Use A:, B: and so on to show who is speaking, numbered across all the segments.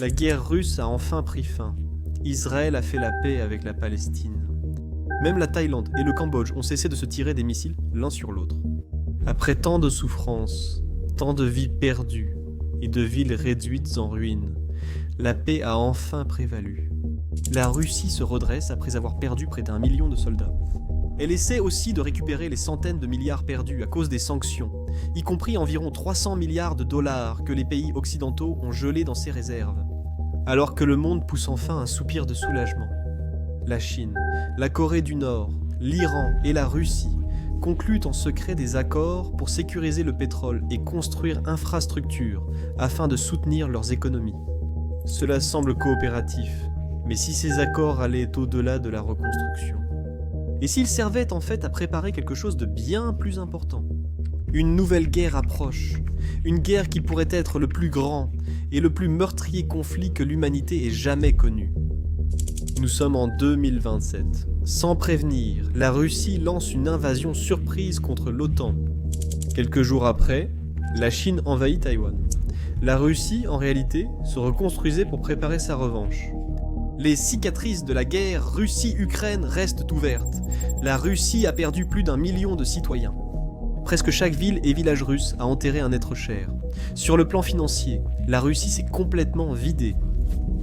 A: La guerre russe a enfin pris fin. Israël a fait la paix avec la Palestine. Même la Thaïlande et le Cambodge ont cessé de se tirer des missiles l'un sur l'autre. Après tant de souffrances, tant de vies perdues et de villes réduites en ruines, la paix a enfin prévalu. La Russie se redresse après avoir perdu près d'1 million de soldats. Elle essaie aussi de récupérer les centaines de milliards perdus à cause des sanctions, y compris environ 300 milliards de dollars que les pays occidentaux ont gelés dans ses réserves. Alors que le monde pousse enfin un soupir de soulagement, la Chine, la Corée du Nord, l'Iran et la Russie concluent en secret des accords pour sécuriser le pétrole et construire infrastructures afin de soutenir leurs économies. Cela semble coopératif, mais si ces accords allaient au-delà de la reconstruction? Et s'ils servaient en fait à préparer quelque chose de bien plus important? Une nouvelle guerre approche, une guerre qui pourrait être le plus grand et le plus meurtrier conflit que l'humanité ait jamais connu. Nous sommes en 2027. Sans prévenir, la Russie lance une invasion surprise contre l'OTAN. Quelques jours après, la Chine envahit Taïwan. La Russie, en réalité, se reconstruisait pour préparer sa revanche. Les cicatrices de la guerre Russie-Ukraine restent ouvertes. La Russie a perdu plus d'1 million de citoyens. Presque chaque ville et village russe a enterré un être cher. Sur le plan financier, la Russie s'est complètement vidée.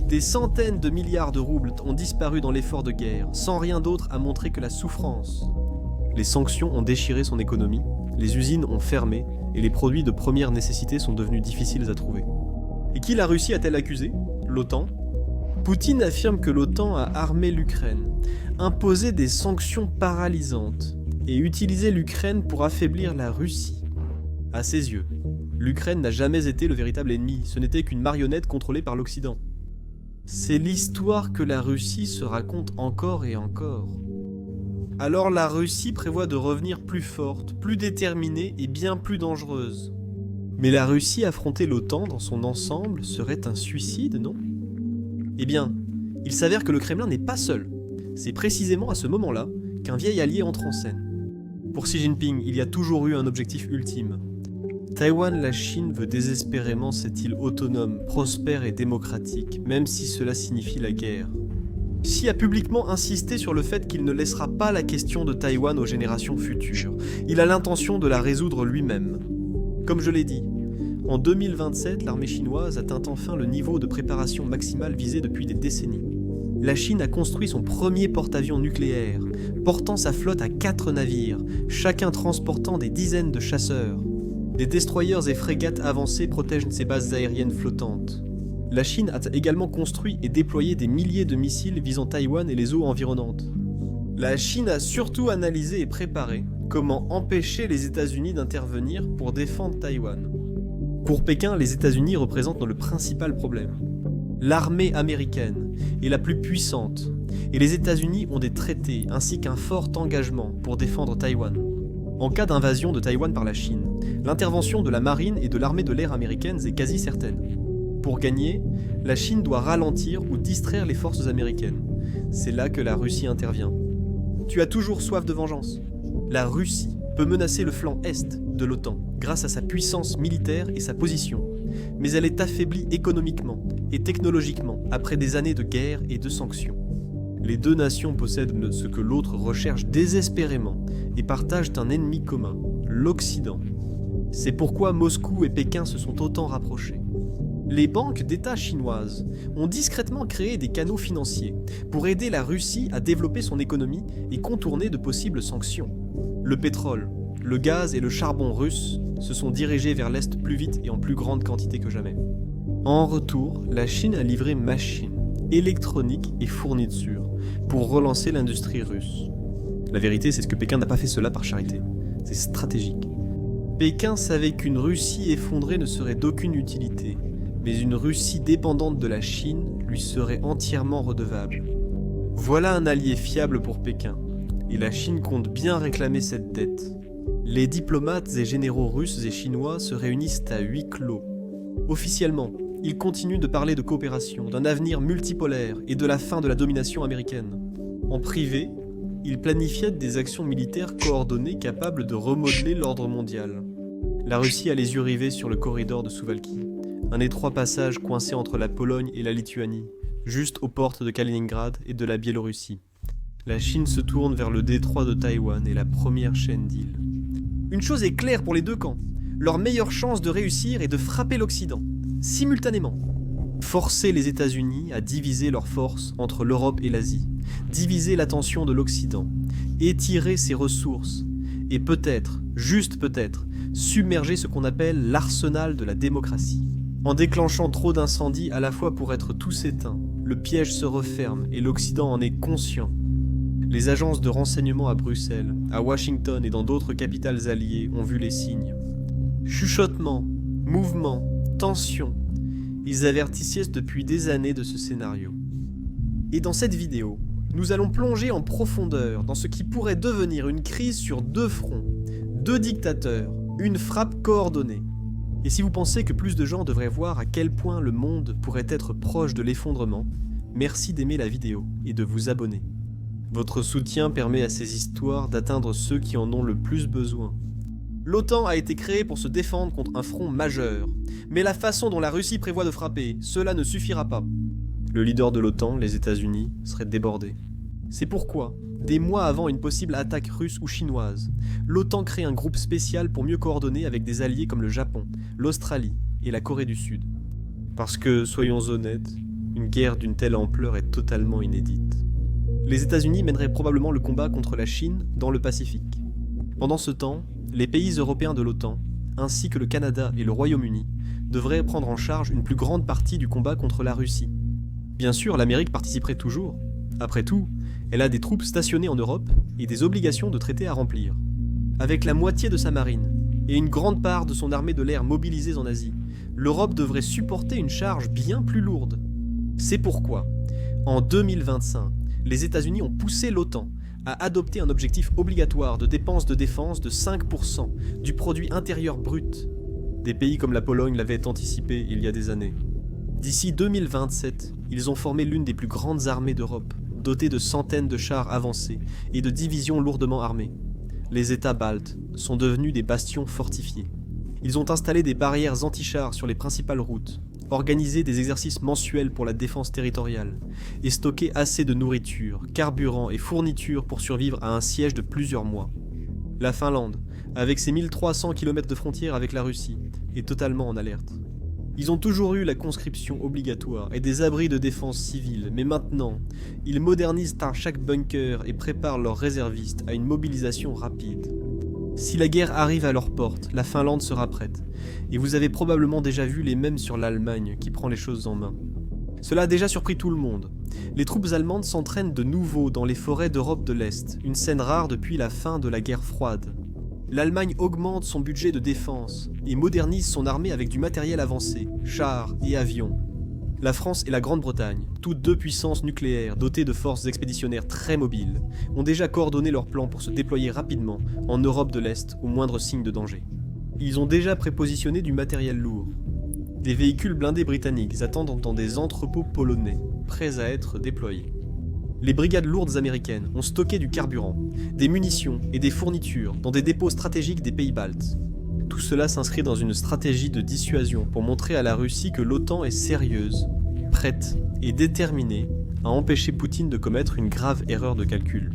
A: Des centaines de milliards de roubles ont disparu dans l'effort de guerre, sans rien d'autre à montrer que la souffrance. Les sanctions ont déchiré son économie, les usines ont fermé, et les produits de première nécessité sont devenus difficiles à trouver. Et qui la Russie a-t-elle accusé? L'OTAN? Poutine affirme que l'OTAN a armé l'Ukraine, imposé des sanctions paralysantes, et utilisé l'Ukraine pour affaiblir la Russie. À ses yeux, l'Ukraine n'a jamais été le véritable ennemi, ce n'était qu'une marionnette contrôlée par l'Occident. C'est l'histoire que la Russie se raconte encore et encore. Alors la Russie prévoit de revenir plus forte, plus déterminée et bien plus dangereuse. Mais la Russie affronter l'OTAN dans son ensemble serait un suicide, non? Eh bien, il s'avère que le Kremlin n'est pas seul. C'est précisément à ce moment-là qu'un vieil allié entre en scène. Pour Xi Jinping, il y a toujours eu un objectif ultime. Taïwan, la Chine veut désespérément cette île autonome, prospère et démocratique, même si cela signifie la guerre. Xi a publiquement insisté sur le fait qu'il ne laissera pas la question de Taïwan aux générations futures. Il a l'intention de la résoudre lui-même. Comme je l'ai dit, en 2027, l'armée chinoise atteint enfin le niveau de préparation maximale visé depuis des décennies. La Chine a construit son premier porte-avions nucléaire, portant sa flotte à 4 navires, chacun transportant des dizaines de chasseurs. Des destroyers et frégates avancées protègent ses bases aériennes flottantes. La Chine a également construit et déployé des milliers de missiles visant Taïwan et les eaux environnantes. La Chine a surtout analysé et préparé comment empêcher les États-Unis d'intervenir pour défendre Taïwan. Pour Pékin, les États-Unis représentent le principal problème. L'armée américaine est la plus puissante, et les États-Unis ont des traités ainsi qu'un fort engagement pour défendre Taïwan. En cas d'invasion de Taïwan par la Chine, l'intervention de la marine et de l'armée de l'air américaines est quasi certaine. Pour gagner, la Chine doit ralentir ou distraire les forces américaines. C'est là que la Russie intervient. Tu as toujours soif de vengeance. La Russie peut menacer le flanc est de l'OTAN grâce à sa puissance militaire et sa position, mais elle est affaiblie économiquement et technologiquement après des années de guerre et de sanctions. Les deux nations possèdent ce que l'autre recherche désespérément et partagent un ennemi commun, l'Occident. C'est pourquoi Moscou et Pékin se sont autant rapprochés. Les banques d'État chinoises ont discrètement créé des canaux financiers pour aider la Russie à développer son économie et contourner de possibles sanctions. Le pétrole, le gaz et le charbon russes se sont dirigés vers l'Est plus vite et en plus grande quantité que jamais. En retour, la Chine a livré machines, électronique et fournitures pour relancer l'industrie russe. La vérité, c'est que Pékin n'a pas fait cela par charité. C'est stratégique. Pékin savait qu'une Russie effondrée ne serait d'aucune utilité, mais une Russie dépendante de la Chine lui serait entièrement redevable. Voilà un allié fiable pour Pékin, et la Chine compte bien réclamer cette dette. Les diplomates et généraux russes et chinois se réunissent à huis clos. Officiellement, ils continuent de parler de coopération, d'un avenir multipolaire et de la fin de la domination américaine. En privé, ils planifiaient des actions militaires coordonnées capables de remodeler l'ordre mondial. La Russie a les yeux rivés sur le corridor de Souvalki, un étroit passage coincé entre la Pologne et la Lituanie, juste aux portes de Kaliningrad et de la Biélorussie. La Chine se tourne vers le détroit de Taïwan et la première chaîne d'îles. Une chose est claire pour les deux camps, leur meilleure chance de réussir est de frapper l'Occident, simultanément. Forcer les États-Unis à diviser leurs forces entre l'Europe et l'Asie, diviser l'attention de l'Occident, étirer ses ressources, et peut-être, juste peut-être, submerger ce qu'on appelle l'arsenal de la démocratie. En déclenchant trop d'incendies à la fois pour être tous éteints, le piège se referme et l'Occident en est conscient. Les agences de renseignement à Bruxelles, à Washington et dans d'autres capitales alliées ont vu les signes. Chuchotements, mouvements, tensions. Ils avertissaient depuis des années de ce scénario. Et dans cette vidéo, nous allons plonger en profondeur dans ce qui pourrait devenir une crise sur deux fronts, deux dictateurs, une frappe coordonnée. Et si vous pensez que plus de gens devraient voir à quel point le monde pourrait être proche de l'effondrement, merci d'aimer la vidéo et de vous abonner. Votre soutien permet à ces histoires d'atteindre ceux qui en ont le plus besoin. L'OTAN a été créée pour se défendre contre un front majeur, mais la façon dont la Russie prévoit de frapper, cela ne suffira pas. Le leader de l'OTAN, les États-Unis, serait débordé. C'est pourquoi, des mois avant une possible attaque russe ou chinoise, l'OTAN crée un groupe spécial pour mieux coordonner avec des alliés comme le Japon, l'Australie et la Corée du Sud. Parce que, soyons honnêtes, une guerre d'une telle ampleur est totalement inédite. Les États-Unis mèneraient probablement le combat contre la Chine dans le Pacifique. Pendant ce temps, les pays européens de l'OTAN, ainsi que le Canada et le Royaume-Uni, devraient prendre en charge une plus grande partie du combat contre la Russie. Bien sûr, l'Amérique participerait toujours. Après tout, elle a des troupes stationnées en Europe et des obligations de traité à remplir. Avec la moitié de sa marine et une grande part de son armée de l'air mobilisées en Asie, l'Europe devrait supporter une charge bien plus lourde. C'est pourquoi, en 2025, les États-Unis ont poussé l'OTAN à adopter un objectif obligatoire de dépenses de défense de 5% du produit intérieur brut. Des pays comme la Pologne l'avaient anticipé il y a des années. D'ici 2027, ils ont formé l'une des plus grandes armées d'Europe, dotée de centaines de chars avancés et de divisions lourdement armées. Les États baltes sont devenus des bastions fortifiés. Ils ont installé des barrières anti-chars sur les principales routes, organisé des exercices mensuels pour la défense territoriale et stocké assez de nourriture, carburant et fournitures pour survivre à un siège de plusieurs mois. La Finlande, avec ses 1300 km de frontière avec la Russie, est totalement en alerte. Ils ont toujours eu la conscription obligatoire et des abris de défense civile, mais maintenant, ils modernisent chaque bunker et préparent leurs réservistes à une mobilisation rapide. Si la guerre arrive à leur porte, la Finlande sera prête, et vous avez probablement déjà vu les mèmes sur l'Allemagne qui prend les choses en main. Cela a déjà surpris tout le monde. Les troupes allemandes s'entraînent de nouveau dans les forêts d'Europe de l'Est, une scène rare depuis la fin de la guerre froide. L'Allemagne augmente son budget de défense et modernise son armée avec du matériel avancé, chars et avions. La France et la Grande-Bretagne, toutes deux puissances nucléaires dotées de forces expéditionnaires très mobiles, ont déjà coordonné leurs plans pour se déployer rapidement en Europe de l'Est au moindre signe de danger. Ils ont déjà prépositionné du matériel lourd. Des véhicules blindés britanniques attendent dans des entrepôts polonais, prêts à être déployés. Les brigades lourdes américaines ont stocké du carburant, des munitions et des fournitures dans des dépôts stratégiques des pays baltes. Tout cela s'inscrit dans une stratégie de dissuasion pour montrer à la Russie que l'OTAN est sérieuse, prête et déterminée à empêcher Poutine de commettre une grave erreur de calcul.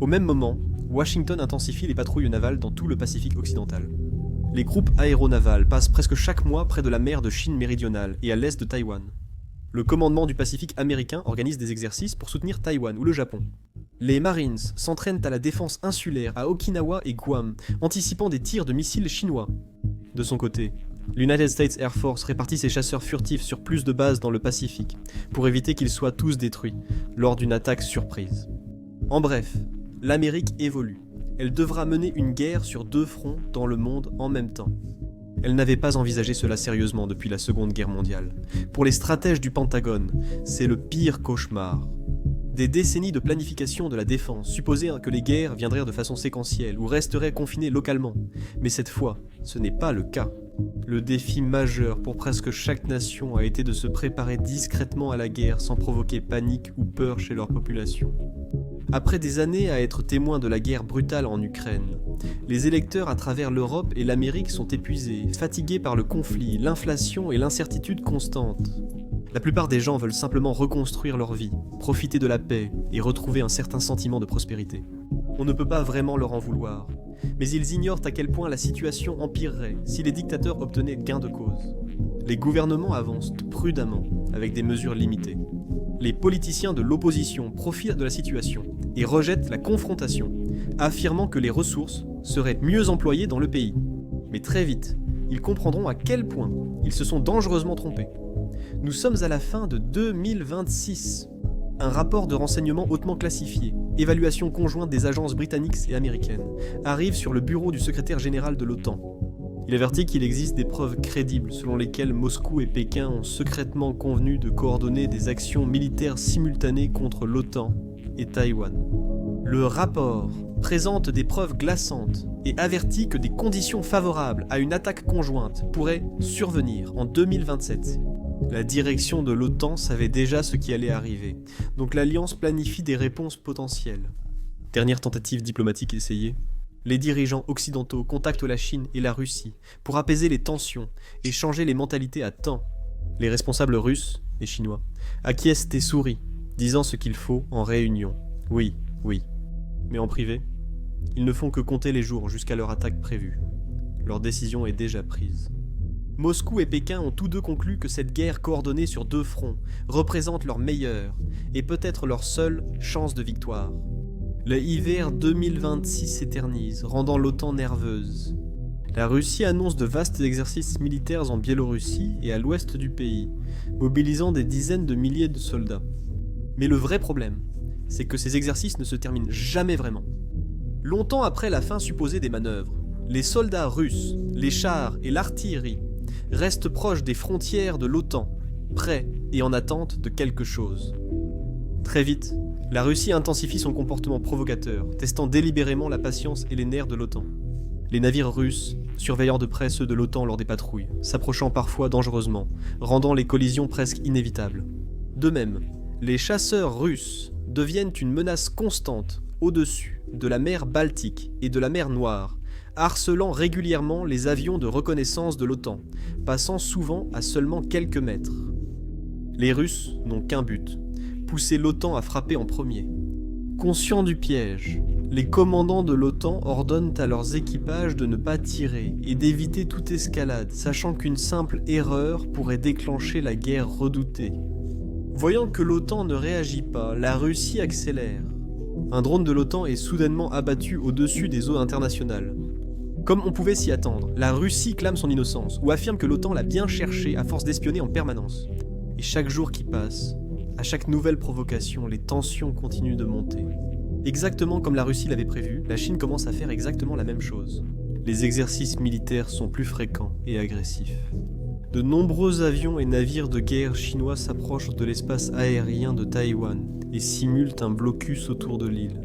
A: Au même moment, Washington intensifie les patrouilles navales dans tout le Pacifique occidental. Les groupes aéronavals passent presque chaque mois près de la mer de Chine méridionale et à l'est de Taïwan. Le commandement du Pacifique américain organise des exercices pour soutenir Taïwan ou le Japon. Les Marines s'entraînent à la défense insulaire à Okinawa et Guam, anticipant des tirs de missiles chinois. De son côté, l'United States Air Force répartit ses chasseurs furtifs sur plus de bases dans le Pacifique, pour éviter qu'ils soient tous détruits lors d'une attaque surprise. En bref, l'Amérique évolue. Elle devra mener une guerre sur deux fronts dans le monde en même temps. Elle n'avait pas envisagé cela sérieusement depuis la Seconde Guerre mondiale. Pour les stratèges du Pentagone, c'est le pire cauchemar. Des décennies de planification de la défense supposaient que les guerres viendraient de façon séquentielle ou resteraient confinées localement. Mais cette fois, ce n'est pas le cas. Le défi majeur pour presque chaque nation a été de se préparer discrètement à la guerre sans provoquer panique ou peur chez leur population. Après des années à être témoin de la guerre brutale en Ukraine, Les électeurs à travers l'Europe et l'Amérique sont épuisés, fatigués par le conflit, l'inflation et l'incertitude constante. La plupart des gens veulent simplement reconstruire leur vie, profiter de la paix et retrouver un certain sentiment de prospérité. On ne peut pas vraiment leur en vouloir, mais ils ignorent à quel point la situation empirerait si les dictateurs obtenaient gain de cause. Les gouvernements avancent prudemment, avec des mesures limitées. Les politiciens de l'opposition profitent de la situation et rejettent la confrontation, affirmant que les ressources seraient mieux employées dans le pays. Mais très vite, ils comprendront à quel point ils se sont dangereusement trompés. Nous sommes à la fin de 2026. Un rapport de renseignement hautement classifié, évaluation conjointe des agences britanniques et américaines, arrive sur le bureau du secrétaire général de l'OTAN. Il avertit qu'il existe des preuves crédibles selon lesquelles Moscou et Pékin ont secrètement convenu de coordonner des actions militaires simultanées contre l'OTAN et Taïwan. Le rapport présente des preuves glaçantes et avertit que des conditions favorables à une attaque conjointe pourraient survenir en 2027. La direction de l'OTAN savait déjà ce qui allait arriver, donc l'Alliance planifie des réponses potentielles. Dernière tentative diplomatique essayée, les dirigeants occidentaux contactent la Chine et la Russie pour apaiser les tensions et changer les mentalités à temps. Les responsables russes et chinois acquiescent et sourient, disant ce qu'il faut en réunion. Oui, oui. Mais en privé, ils ne font que compter les jours jusqu'à leur attaque prévue. Leur décision est déjà prise. Moscou et Pékin ont tous deux conclu que cette guerre coordonnée sur deux fronts représente leur meilleure et peut-être leur seule chance de victoire. Le hiver 2026 s'éternise, rendant l'OTAN nerveuse. La Russie annonce de vastes exercices militaires en Biélorussie et à l'ouest du pays, mobilisant des dizaines de milliers de soldats. Mais le vrai problème, c'est que ces exercices ne se terminent jamais vraiment. Longtemps après la fin supposée des manœuvres, les soldats russes, les chars et l'artillerie restent proches des frontières de l'OTAN, prêts et en attente de quelque chose. Très vite, la Russie intensifie son comportement provocateur, testant délibérément la patience et les nerfs de l'OTAN. Les navires russes, surveillant de près ceux de l'OTAN lors des patrouilles, s'approchant parfois dangereusement, rendant les collisions presque inévitables. De même, les chasseurs russes deviennent une menace constante au-dessus de la mer Baltique et de la mer Noire, harcelant régulièrement les avions de reconnaissance de l'OTAN, passant souvent à seulement quelques mètres. Les Russes n'ont qu'un but, pousser l'OTAN à frapper en premier. Conscients du piège, les commandants de l'OTAN ordonnent à leurs équipages de ne pas tirer et d'éviter toute escalade, sachant qu'une simple erreur pourrait déclencher la guerre redoutée. Voyant que l'OTAN ne réagit pas, la Russie accélère. Un drone de l'OTAN est soudainement abattu au-dessus des eaux internationales. Comme on pouvait s'y attendre, la Russie clame son innocence, ou affirme que l'OTAN l'a bien cherché à force d'espionner en permanence. Et chaque jour qui passe, à chaque nouvelle provocation, les tensions continuent de monter. Exactement comme la Russie l'avait prévu, la Chine commence à faire exactement la même chose. Les exercices militaires sont plus fréquents et agressifs. De nombreux avions et navires de guerre chinois s'approchent de l'espace aérien de Taïwan et simulent un blocus autour de l'île.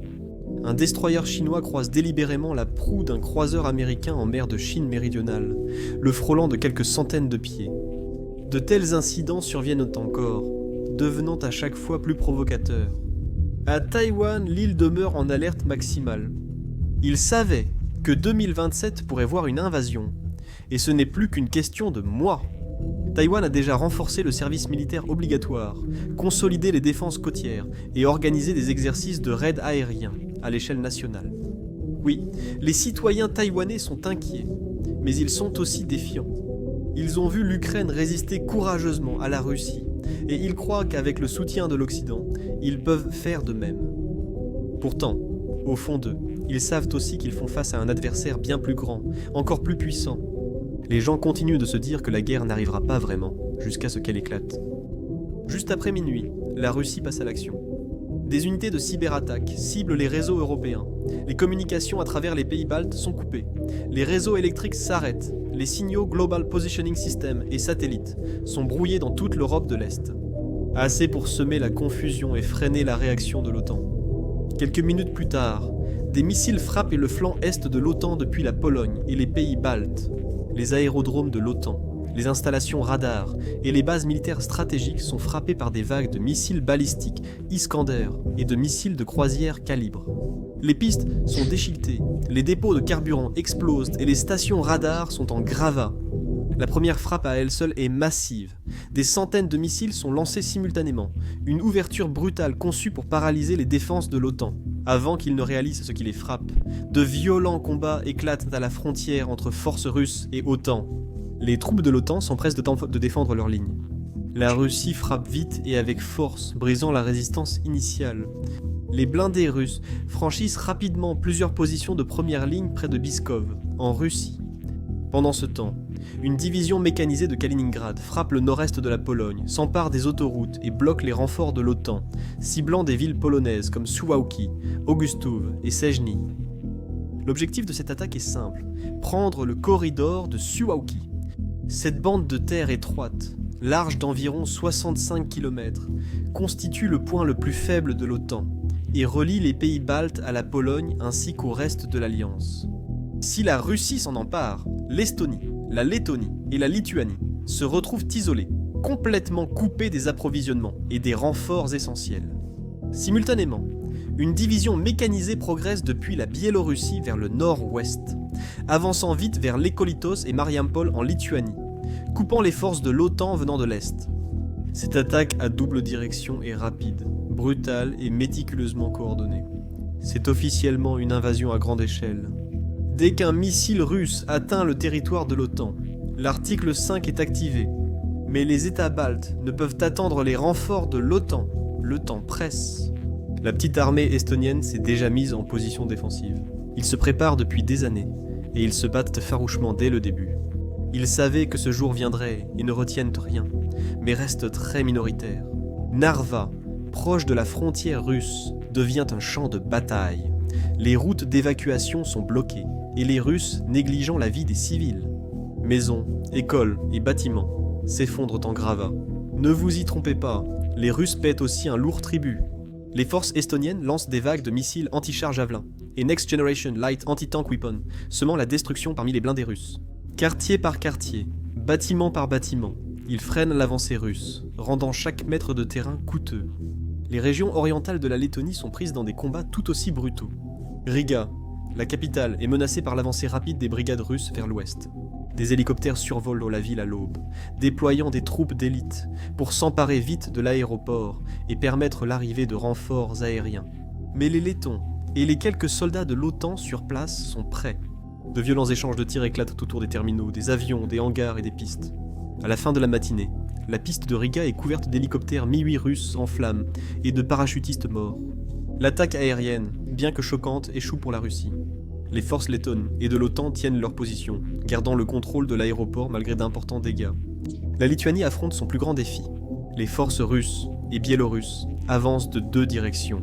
A: Un destroyer chinois croise délibérément la proue d'un croiseur américain en mer de Chine méridionale, le frôlant de quelques centaines de pieds. De tels incidents surviennent encore, devenant à chaque fois plus provocateurs. À Taïwan, l'île demeure en alerte maximale. Ils savaient que 2027 pourrait voir une invasion, et ce n'est plus qu'une question de mois. Taïwan a déjà renforcé le service militaire obligatoire, consolidé les défenses côtières et organisé des exercices de raids aériens à l'échelle nationale. Oui, les citoyens taïwanais sont inquiets, mais ils sont aussi défiants. Ils ont vu l'Ukraine résister courageusement à la Russie, et ils croient qu'avec le soutien de l'Occident, ils peuvent faire de même. Pourtant, au fond d'eux, ils savent aussi qu'ils font face à un adversaire bien plus grand, encore plus puissant. Les gens continuent de se dire que la guerre n'arrivera pas vraiment, jusqu'à ce qu'elle éclate. Juste après minuit, la Russie passe à l'action. Des unités de cyberattaque ciblent les réseaux européens. Les communications à travers les pays baltes sont coupées. Les réseaux électriques s'arrêtent. Les signaux Global Positioning System et satellites sont brouillés dans toute l'Europe de l'Est. Assez pour semer la confusion et freiner la réaction de l'OTAN. Quelques minutes plus tard, des missiles frappent le flanc est de l'OTAN depuis la Pologne et les pays baltes. Les aérodromes de l'OTAN, les installations radars et les bases militaires stratégiques sont frappés par des vagues de missiles balistiques Iskander et de missiles de croisière calibre. Les pistes sont déchiquetées, les dépôts de carburant explosent et les stations radars sont en gravats. La première frappe à elle seule est massive. Des centaines de missiles sont lancés simultanément, une ouverture brutale conçue pour paralyser les défenses de l'OTAN, avant qu'ils ne réalisent ce qui les frappe. De violents combats éclatent à la frontière entre forces russes et OTAN. Les troupes de l'OTAN s'empressent de défendre leur ligne. La Russie frappe vite et avec force, brisant la résistance initiale. Les blindés russes franchissent rapidement plusieurs positions de première ligne près de Biskov, en Russie. Pendant ce temps, une division mécanisée de Kaliningrad frappe le nord-est de la Pologne, s'empare des autoroutes et bloque les renforts de l'OTAN, ciblant des villes polonaises comme Suwałki, Augustów et Szczecin. L'objectif de cette attaque est simple, prendre le corridor de Suwałki. Cette bande de terre étroite, large d'environ 65 km, constitue le point le plus faible de l'OTAN et relie les pays baltes à la Pologne ainsi qu'au reste de l'Alliance. Si la Russie s'en empare, l'Estonie, la Lettonie et la Lituanie se retrouvent isolées, complètement coupées des approvisionnements et des renforts essentiels. Simultanément, une division mécanisée progresse depuis la Biélorussie vers le nord-ouest, avançant vite vers Lekolitos et Mariampol en Lituanie, coupant les forces de l'OTAN venant de l'Est. Cette attaque à double direction est rapide, brutale et méticuleusement coordonnée. C'est officiellement une invasion à grande échelle. Dès qu'un missile russe atteint le territoire de l'OTAN, l'article 5 est activé, mais les États baltes ne peuvent attendre les renforts de l'OTAN. Le temps presse. La petite armée estonienne s'est déjà mise en position défensive. Ils se préparent depuis des années, et ils se battent farouchement dès le début. Ils savaient que ce jour viendrait et ne retiennent rien, mais restent très minoritaires. Narva, proche de la frontière russe, devient un champ de bataille. Les routes d'évacuation sont bloquées, et les Russes négligeant la vie des civils. Maisons, écoles et bâtiments s'effondrent en gravats. Ne vous y trompez pas, les Russes paient aussi un lourd tribut. Les forces estoniennes lancent des vagues de missiles anti-char Javelin et Next Generation Light Anti-Tank Weapon, semant la destruction parmi les blindés russes. Quartier par quartier, bâtiment par bâtiment, ils freinent l'avancée russe, rendant chaque mètre de terrain coûteux. Les régions orientales de la Lettonie sont prises dans des combats tout aussi brutaux. Riga, la capitale, est menacée par l'avancée rapide des brigades russes vers l'ouest. Des hélicoptères survolent la ville à l'aube, déployant des troupes d'élite pour s'emparer vite de l'aéroport et permettre l'arrivée de renforts aériens. Mais les Lettons et les quelques soldats de l'OTAN sur place sont prêts. De violents échanges de tirs éclatent autour des terminaux, des avions, des hangars et des pistes. À la fin de la matinée, la piste de Riga est couverte d'hélicoptères Mi-8 russes en flammes et de parachutistes morts. L'attaque aérienne, bien que choquante, échoue pour la Russie. Les forces lettonnes et de l'OTAN tiennent leur position, gardant le contrôle de l'aéroport malgré d'importants dégâts. La Lituanie affronte son plus grand défi. Les forces russes et biélorusses avancent de deux directions.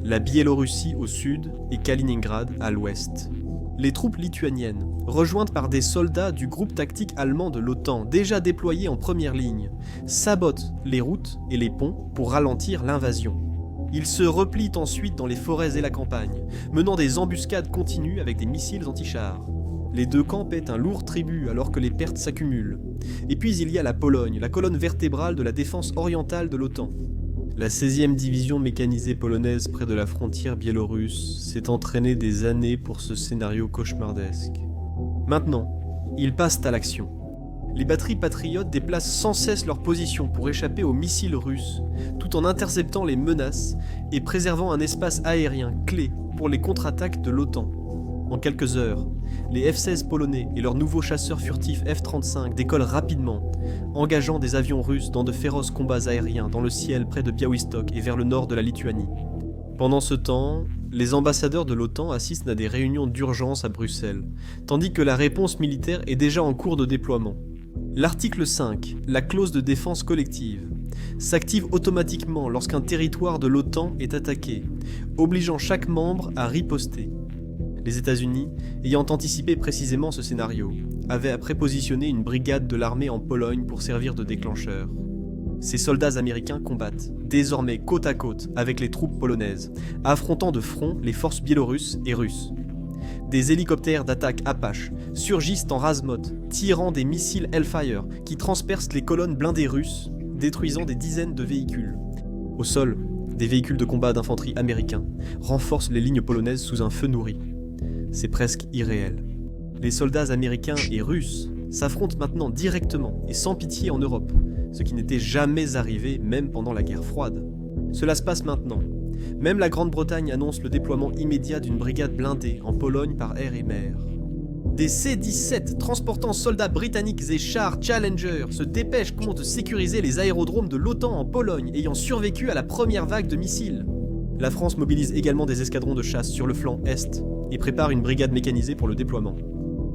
A: La Biélorussie au sud et Kaliningrad à l'ouest. Les troupes lituaniennes, rejointes par des soldats du groupe tactique allemand de l'OTAN déjà déployés en première ligne, sabotent les routes et les ponts pour ralentir l'invasion. Ils se replient ensuite dans les forêts et la campagne, menant des embuscades continues avec des missiles anti-chars. Les deux camps paient un lourd tribut alors que les pertes s'accumulent. Et puis il y a la Pologne, la colonne vertébrale de la défense orientale de l'OTAN. La 16e division mécanisée polonaise près de la frontière biélorusse s'est entraînée des années pour ce scénario cauchemardesque. Maintenant, ils passent à l'action. Les batteries patriotes déplacent sans cesse leur position pour échapper aux missiles russes, tout en interceptant les menaces et préservant un espace aérien clé pour les contre-attaques de l'OTAN. En quelques heures, les F-16 polonais et leurs nouveaux chasseurs furtifs F-35 décollent rapidement, engageant des avions russes dans de féroces combats aériens dans le ciel près de Białystok et vers le nord de la Lituanie. Pendant ce temps, les ambassadeurs de l'OTAN assistent à des réunions d'urgence à Bruxelles, tandis que la réponse militaire est déjà en cours de déploiement. L'article 5, la clause de défense collective, s'active automatiquement lorsqu'un territoire de l'OTAN est attaqué, obligeant chaque membre à riposter. Les États-Unis, ayant anticipé précisément ce scénario, avaient prépositionné une brigade de l'armée en Pologne pour servir de déclencheur. Ces soldats américains combattent, désormais côte à côte avec les troupes polonaises, affrontant de front les forces biélorusses et russes. Des hélicoptères d'attaque Apache surgissent en rase-motte, tirant des missiles Hellfire qui transpercent les colonnes blindées russes, détruisant des dizaines de véhicules. Au sol, des véhicules de combat d'infanterie américains renforcent les lignes polonaises sous un feu nourri. C'est presque irréel. Les soldats américains et russes s'affrontent maintenant directement et sans pitié en Europe, ce qui n'était jamais arrivé même pendant la guerre froide. Cela se passe maintenant. Même la Grande-Bretagne annonce le déploiement immédiat d'une brigade blindée en Pologne par air et mer. Des C-17 transportant soldats britanniques et chars Challenger se dépêchent contre sécuriser les aérodromes de l'OTAN en Pologne ayant survécu à la première vague de missiles. La France mobilise également des escadrons de chasse sur le flanc Est et prépare une brigade mécanisée pour le déploiement.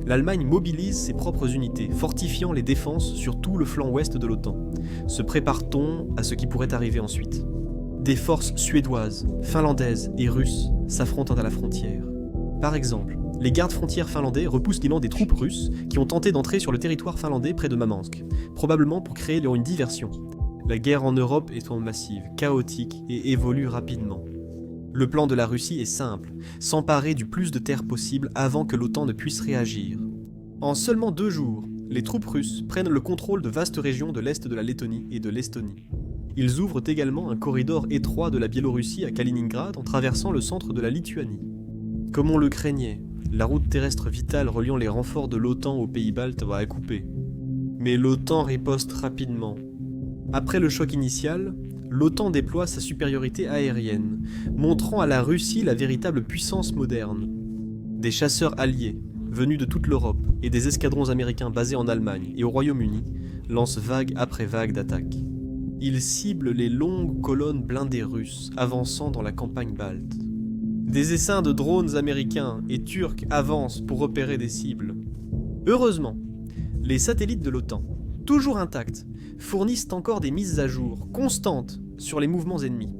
A: L'Allemagne mobilise ses propres unités, fortifiant les défenses sur tout le flanc ouest de l'OTAN. Se prépare-t-on à ce qui pourrait arriver ensuite ? Des forces suédoises, finlandaises et russes s'affrontent à la frontière. Par exemple, les gardes-frontières finlandais repoussent l'élan des troupes russes qui ont tenté d'entrer sur le territoire finlandais près de Mamansk, probablement pour créer une diversion. La guerre en Europe est massive, chaotique et évolue rapidement. Le plan de la Russie est simple, s'emparer du plus de terres possible avant que l'OTAN ne puisse réagir. En seulement 2 jours, les troupes russes prennent le contrôle de vastes régions de l'est de la Lettonie et de l'Estonie. Ils ouvrent également un corridor étroit de la Biélorussie à Kaliningrad en traversant le centre de la Lituanie. Comme on le craignait, la route terrestre vitale reliant les renforts de l'OTAN aux pays baltes va être coupée. Mais l'OTAN riposte rapidement. Après le choc initial, l'OTAN déploie sa supériorité aérienne, montrant à la Russie la véritable puissance moderne. Des chasseurs alliés, venus de toute l'Europe, et des escadrons américains basés en Allemagne et au Royaume-Uni, lancent vague après vague d'attaques. Ils ciblent les longues colonnes blindées russes avançant dans la campagne balte. Des essaims de drones américains et turcs avancent pour repérer des cibles. Heureusement, les satellites de l'OTAN, toujours intacts, fournissent encore des mises à jour constantes sur les mouvements ennemis.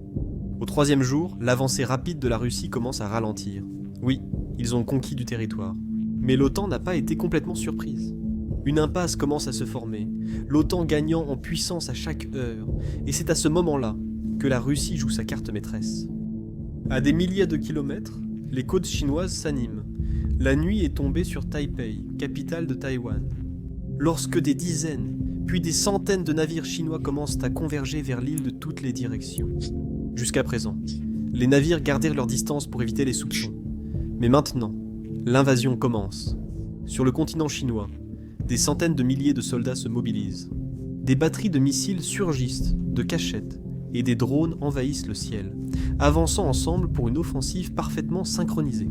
A: Au 3e jour, l'avancée rapide de la Russie commence à ralentir. Oui, ils ont conquis du territoire. Mais l'OTAN n'a pas été complètement surprise. Une impasse commence à se former, l'OTAN gagnant en puissance à chaque heure, et c'est à ce moment-là que la Russie joue sa carte maîtresse. À des milliers de kilomètres, les côtes chinoises s'animent. La nuit est tombée sur Taipei, capitale de Taïwan. Lorsque des dizaines, puis des centaines de navires chinois commencent à converger vers l'île de toutes les directions. Jusqu'à présent, les navires gardèrent leur distance pour éviter les soupçons. Mais maintenant, l'invasion commence. Sur le continent chinois, des centaines de milliers de soldats se mobilisent. Des batteries de missiles surgissent, de cachette, et des drones envahissent le ciel, avançant ensemble pour une offensive parfaitement synchronisée.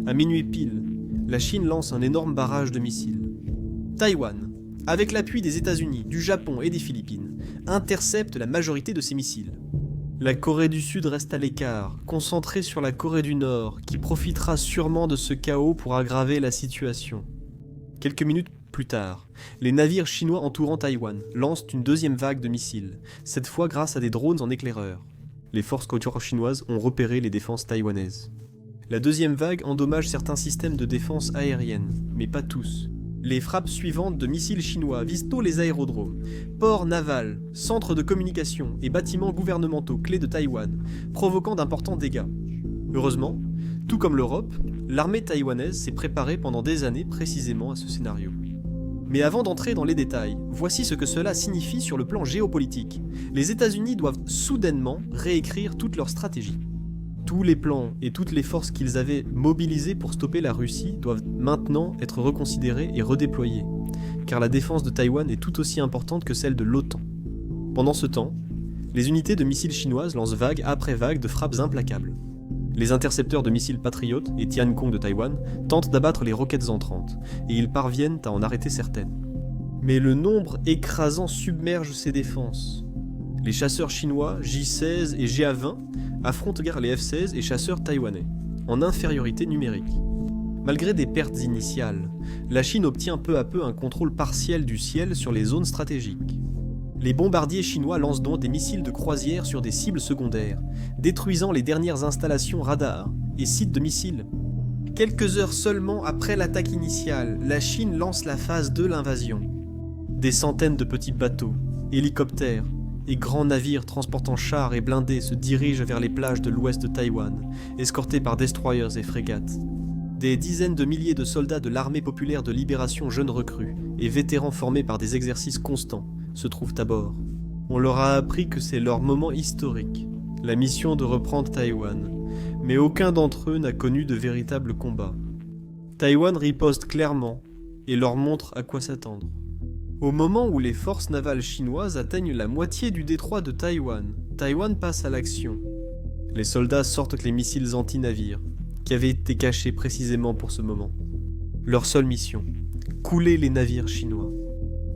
A: À minuit pile, la Chine lance un énorme barrage de missiles. Taïwan, avec l'appui des États-Unis, du Japon et des Philippines, intercepte la majorité de ces missiles. La Corée du Sud reste à l'écart, concentrée sur la Corée du Nord, qui profitera sûrement de ce chaos pour aggraver la situation. Quelques minutes plus tard, les navires chinois entourant Taïwan lancent une 2e vague de missiles, cette fois grâce à des drones en éclaireurs. Les forces côtières chinoises ont repéré les défenses taïwanaises. La 2e vague endommage certains systèmes de défense aérienne, mais pas tous. Les frappes suivantes de missiles chinois visent tôt les aérodromes, ports navals, centres de communication et bâtiments gouvernementaux clés de Taïwan, provoquant d'importants dégâts. Heureusement, tout comme l'Europe, l'armée taïwanaise s'est préparée pendant des années précisément à ce scénario. Mais avant d'entrer dans les détails, voici ce que cela signifie sur le plan géopolitique. Les États-Unis doivent soudainement réécrire toute leur stratégie. Tous les plans et toutes les forces qu'ils avaient mobilisées pour stopper la Russie doivent maintenant être reconsidérés et redéployés, car la défense de Taïwan est tout aussi importante que celle de l'OTAN. Pendant ce temps, les unités de missiles chinoises lancent vague après vague de frappes implacables. Les intercepteurs de missiles Patriot et Tiangong de Taïwan tentent d'abattre les roquettes entrantes, et ils parviennent à en arrêter certaines. Mais le nombre écrasant submerge ces défenses. Les chasseurs chinois J-16 et GA-20 affrontent les F-16 et chasseurs taïwanais, en infériorité numérique. Malgré des pertes initiales, la Chine obtient peu à peu un contrôle partiel du ciel sur les zones stratégiques. Les bombardiers chinois lancent donc des missiles de croisière sur des cibles secondaires, détruisant les dernières installations radars et sites de missiles. Quelques heures seulement après l'attaque initiale, la Chine lance la phase 2 de l'invasion. Des centaines de petits bateaux, hélicoptères et grands navires transportant chars et blindés se dirigent vers les plages de l'ouest de Taïwan, escortés par destroyers et frégates. Des dizaines de milliers de soldats de l'armée populaire de libération jeunes recrues et vétérans formés par des exercices constants se trouvent à bord. On leur a appris que c'est leur moment historique. la mission de reprendre Taïwan, mais aucun d'entre eux n'a connu de véritable combat. Taïwan riposte clairement et leur montre à quoi s'attendre. Au moment où les forces navales chinoises atteignent la moitié du détroit de Taïwan, Taïwan passe à l'action. Les soldats sortent les missiles anti-navires, qui avaient été cachés précisément pour ce moment. Leur seule mission, couler les navires chinois.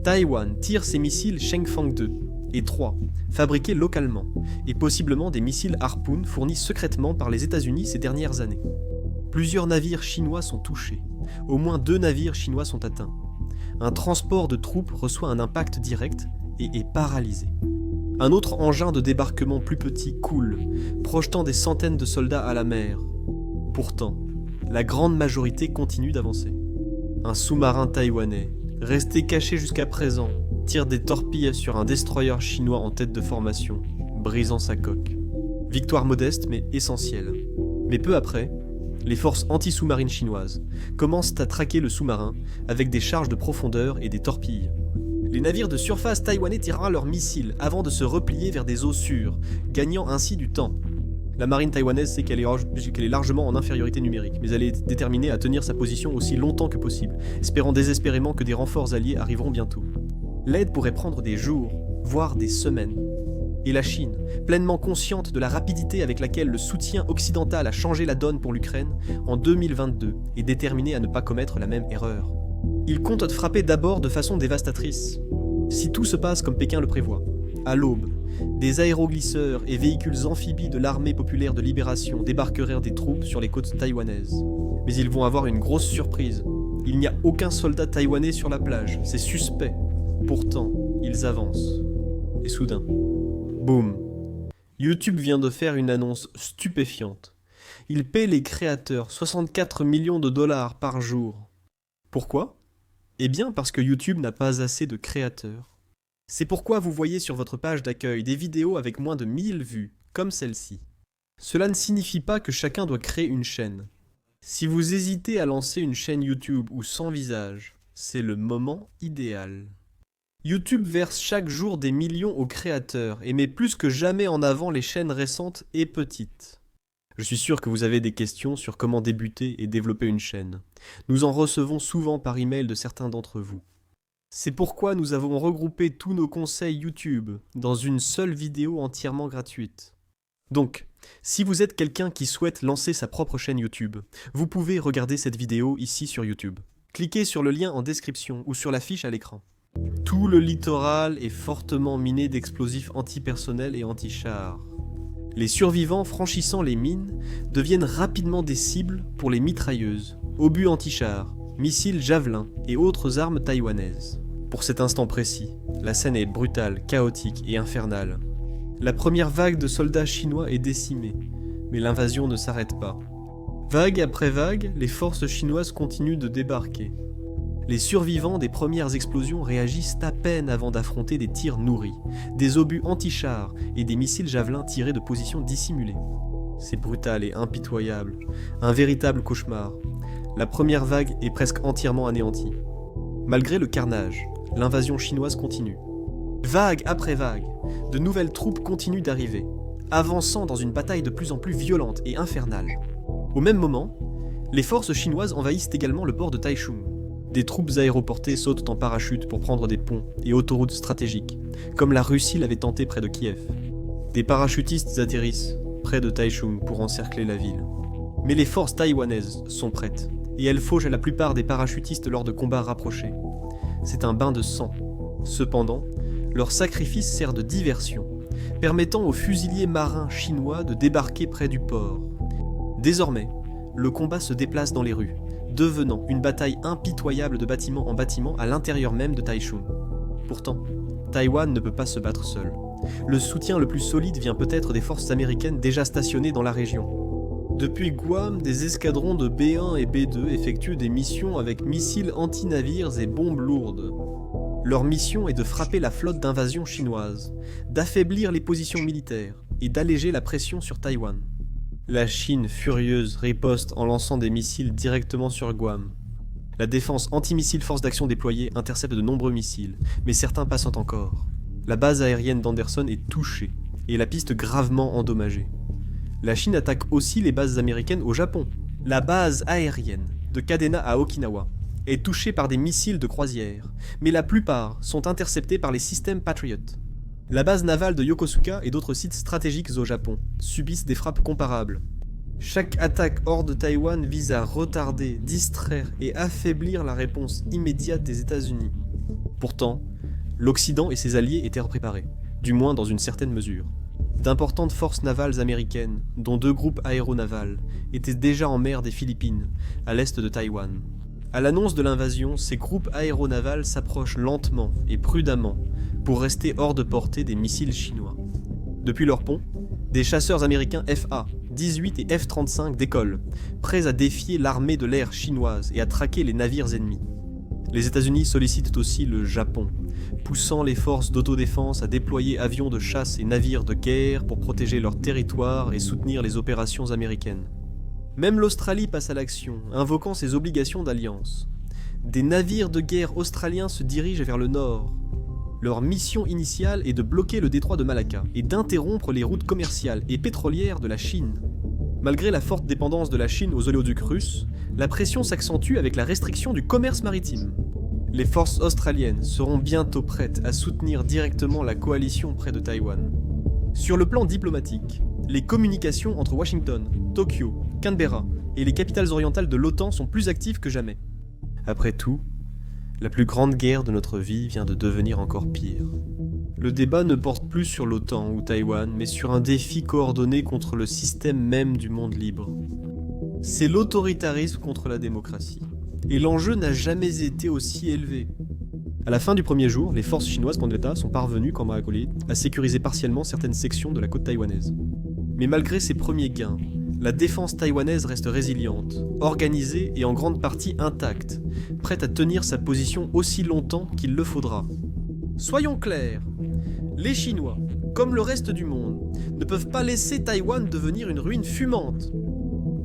A: Taïwan tire ses missiles Chengfang 2 et 3, fabriqués localement, et possiblement des missiles Harpoon fournis secrètement par les États-Unis ces dernières années. Plusieurs navires chinois sont touchés. Au moins 2 navires chinois sont atteints. Un transport de troupes reçoit un impact direct et est paralysé. Un autre engin de débarquement plus petit coule, projetant des centaines de soldats à la mer. Pourtant, la grande majorité continue d'avancer. Un sous-marin taïwanais, resté caché jusqu'à présent, tire des torpilles sur un destroyer chinois en tête de formation, brisant sa coque. Victoire modeste mais essentielle. Mais peu après, les forces anti-sous-marines chinoises commencent à traquer le sous-marin avec des charges de profondeur et des torpilles. Les navires de surface taïwanais tireront leurs missiles avant de se replier vers des eaux sûres, gagnant ainsi du temps. La marine taïwanaise sait qu'elle est largement en infériorité numérique, mais elle est déterminée à tenir sa position aussi longtemps que possible, espérant désespérément que des renforts alliés arriveront bientôt. L'aide pourrait prendre des jours, voire des semaines. Et la Chine, pleinement consciente de la rapidité avec laquelle le soutien occidental a changé la donne pour l'Ukraine, en 2022, est déterminée à ne pas commettre la même erreur. Il compte frapper d'abord de façon dévastatrice. Si tout se passe comme Pékin le prévoit, à l'aube, des aéroglisseurs et véhicules amphibies de l'armée populaire de libération débarqueront des troupes sur les côtes taïwanaises. Mais ils vont avoir une grosse surprise. Il n'y a aucun soldat taïwanais sur la plage, c'est suspect. Pourtant, ils avancent. Et soudain, boum. YouTube vient de faire une annonce stupéfiante. Il paie les créateurs 64 millions de dollars par jour. Pourquoi ? Eh bien parce que YouTube n'a pas assez de créateurs. C'est pourquoi vous voyez sur votre page d'accueil des vidéos avec moins de 1000 vues, comme celle-ci. Cela ne signifie pas que chacun doit créer une chaîne. Si vous hésitez à lancer une chaîne YouTube ou sans visage, c'est le moment idéal. YouTube verse chaque jour des millions aux créateurs et met plus que jamais en avant les chaînes récentes et petites. Je suis sûr que vous avez des questions sur comment débuter et développer une chaîne. Nous en recevons souvent par email de certains d'entre vous. C'est pourquoi nous avons regroupé tous nos conseils YouTube dans une seule vidéo entièrement gratuite. Donc, si vous êtes quelqu'un qui souhaite lancer sa propre chaîne YouTube, vous pouvez regarder cette vidéo ici sur YouTube. Cliquez sur le lien en description ou sur la fiche à l'écran. Tout le littoral est fortement miné d'explosifs antipersonnels et anti-chars. Les survivants franchissant les mines deviennent rapidement des cibles pour les mitrailleuses, obus anti-chars, missiles javelins et autres armes taïwanaises. Pour cet instant précis, la scène est brutale, chaotique et infernale. La première vague de soldats chinois est décimée, mais l'invasion ne s'arrête pas. Vague après vague, les forces chinoises continuent de débarquer. Les survivants des premières explosions réagissent à peine avant d'affronter des tirs nourris, des obus anti-chars et des missiles javelins tirés de positions dissimulées. C'est brutal et impitoyable, un véritable cauchemar. La première vague est presque entièrement anéantie. Malgré le carnage, l'invasion chinoise continue. Vague après vague, de nouvelles troupes continuent d'arriver, avançant dans une bataille de plus en plus violente et infernale. Au même moment, les forces chinoises envahissent également le port de Taichung. Des troupes aéroportées sautent en parachute pour prendre des ponts et autoroutes stratégiques, comme la Russie l'avait tenté près de Kiev. Des parachutistes atterrissent près de Taichung pour encercler la ville. Mais les forces taïwanaises sont prêtes, et elles fauchent la plupart des parachutistes lors de combats rapprochés. C'est un bain de sang. Cependant, leur sacrifice sert de diversion, permettant aux fusiliers marins chinois de débarquer près du port. Désormais, le combat se déplace dans les rues, devenant une bataille impitoyable de bâtiment en bâtiment à l'intérieur même de Taichung. Pourtant, Taïwan ne peut pas se battre seul. Le soutien le plus solide vient peut-être des forces américaines déjà stationnées dans la région. Depuis Guam, des escadrons de B1 et B2 effectuent des missions avec missiles anti-navires et bombes lourdes. Leur mission est de frapper la flotte d'invasion chinoise, d'affaiblir les positions militaires et d'alléger la pression sur Taïwan. La Chine, furieuse, riposte en lançant des missiles directement sur Guam. La défense antimissile force d'action déployée intercepte de nombreux missiles, mais certains passent encore. La base aérienne d'Anderson est touchée, et la piste gravement endommagée. La Chine attaque aussi les bases américaines au Japon. La base aérienne de Kadena à Okinawa est touchée par des missiles de croisière, mais la plupart sont interceptés par les systèmes Patriot. La base navale de Yokosuka et d'autres sites stratégiques au Japon subissent des frappes comparables. Chaque attaque hors de Taïwan vise à retarder, distraire et affaiblir la réponse immédiate des États-Unis. Pourtant, l'Occident et ses alliés étaient préparés, du moins dans une certaine mesure. D'importantes forces navales américaines, dont 2 groupes aéronavals, étaient déjà en mer des Philippines, à l'est de Taïwan. À l'annonce de l'invasion, ces groupes aéronavals s'approchent lentement et prudemment pour rester hors de portée des missiles chinois. Depuis leur pont, des chasseurs américains FA-18 et F-35 décollent, prêts à défier l'armée de l'air chinoise et à traquer les navires ennemis. Les États-Unis sollicitent aussi le Japon, poussant les forces d'autodéfense à déployer avions de chasse et navires de guerre pour protéger leur territoire et soutenir les opérations américaines. Même l'Australie passe à l'action, invoquant ses obligations d'alliance. Des navires de guerre australiens se dirigent vers le nord. Leur mission initiale est de bloquer le détroit de Malacca et d'interrompre les routes commerciales et pétrolières de la Chine. Malgré la forte dépendance de la Chine aux oléoducs russes, la pression s'accentue avec la restriction du commerce maritime. Les forces australiennes seront bientôt prêtes à soutenir directement la coalition près de Taïwan. Sur le plan diplomatique, les communications entre Washington, Tokyo, Canberra et les capitales orientales de l'OTAN sont plus actives que jamais. Après tout, la plus grande guerre de notre vie vient de devenir encore pire. Le débat ne porte plus sur l'OTAN ou Taïwan, mais sur un défi coordonné contre le système même du monde libre. C'est l'autoritarisme contre la démocratie. Et l'enjeu n'a jamais été aussi élevé. À la fin du premier jour, les forces chinoises Pandeta sont parvenues, comme Maracoli, à sécuriser partiellement certaines sections de la côte taïwanaise. Mais malgré ces premiers gains, la défense taïwanaise reste résiliente, organisée et en grande partie intacte, prête à tenir sa position aussi longtemps qu'il le faudra. Soyons clairs, les Chinois, comme le reste du monde, ne peuvent pas laisser Taïwan devenir une ruine fumante.